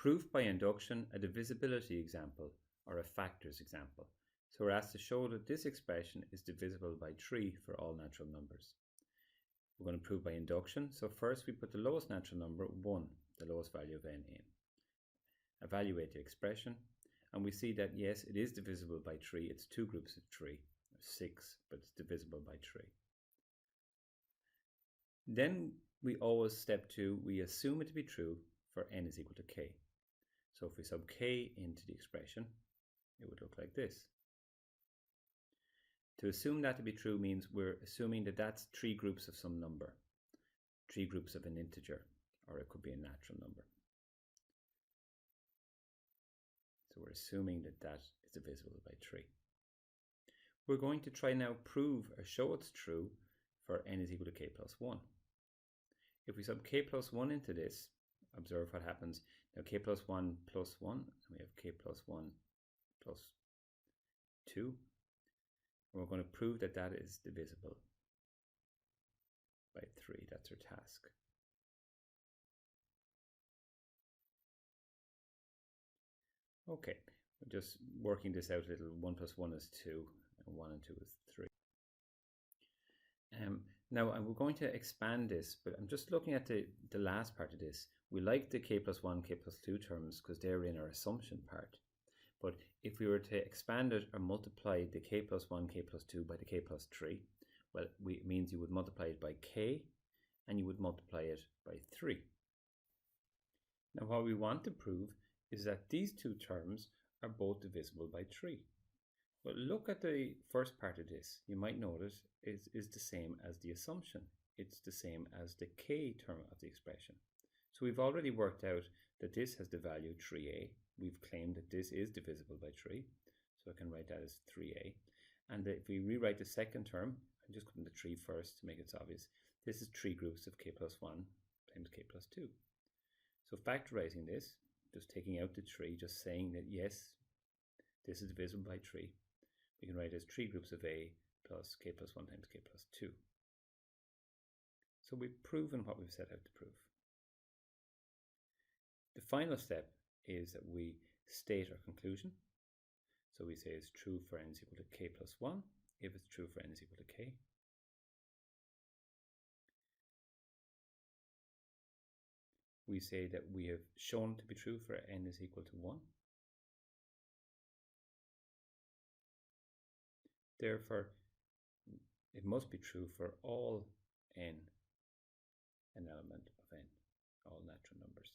proof by induction, a divisibility example, or a factors example. So we're asked to show that this expression is divisible by 3 for all natural numbers. We're going to prove by induction. So first we put the lowest natural number, 1, the lowest value of n in. Evaluate the expression, and we see that yes, it is divisible by 3. It's two groups of 3, 6, but it's divisible by 3. Then we always, step 2, we assume it to be true for n is equal to k. So if we sub k into the expression, it would look like this. To assume that to be true means we're assuming that that's 3 groups of some number, 3 groups of an integer, or it could be a natural number. So we're assuming that that is divisible by 3. We're going to try now prove or show it's true for n is equal to k plus 1. If we sub k plus 1 into this, observe what happens. Now k plus 1 plus 1, and we have k plus 1 plus 2. And we're going to prove that that is divisible by 3. That's our task. Okay, we're just working this out a little. 1 plus 1 is 2, and 1 and 2 is 3. Now we're going to expand this, but I'm just looking at the last part of this. We like the k plus 1, k plus 2 terms because they're in our assumption part. But if we were to expand it or multiply the k plus 1, k plus 2 by the k plus 3, well, it means you would multiply it by k and you would multiply it by 3. Now what we want to prove is that these two terms are both divisible by 3. But look at the first part of this. You might notice it is the same as the assumption. It's the same as the k term of the expression. So we've already worked out that this has the value 3a. We've claimed that this is divisible by 3. So I can write that as 3a. And if we rewrite the second term, I'm just putting the 3 first to make it obvious. This is 3 groups of k plus 1 times k plus 2. So factorizing this, just taking out the 3, just saying that yes, this is divisible by 3. We can write it as 3 groups of a plus k plus 1 times k plus 2. So we've proven what we've set out to prove. The final step is that we state our conclusion. So we say it's true for n is equal to k plus 1 if it's true for n is equal to k. We say that we have shown to be true for n is equal to 1. Therefore, it must be true for all n, an element of n, all natural numbers.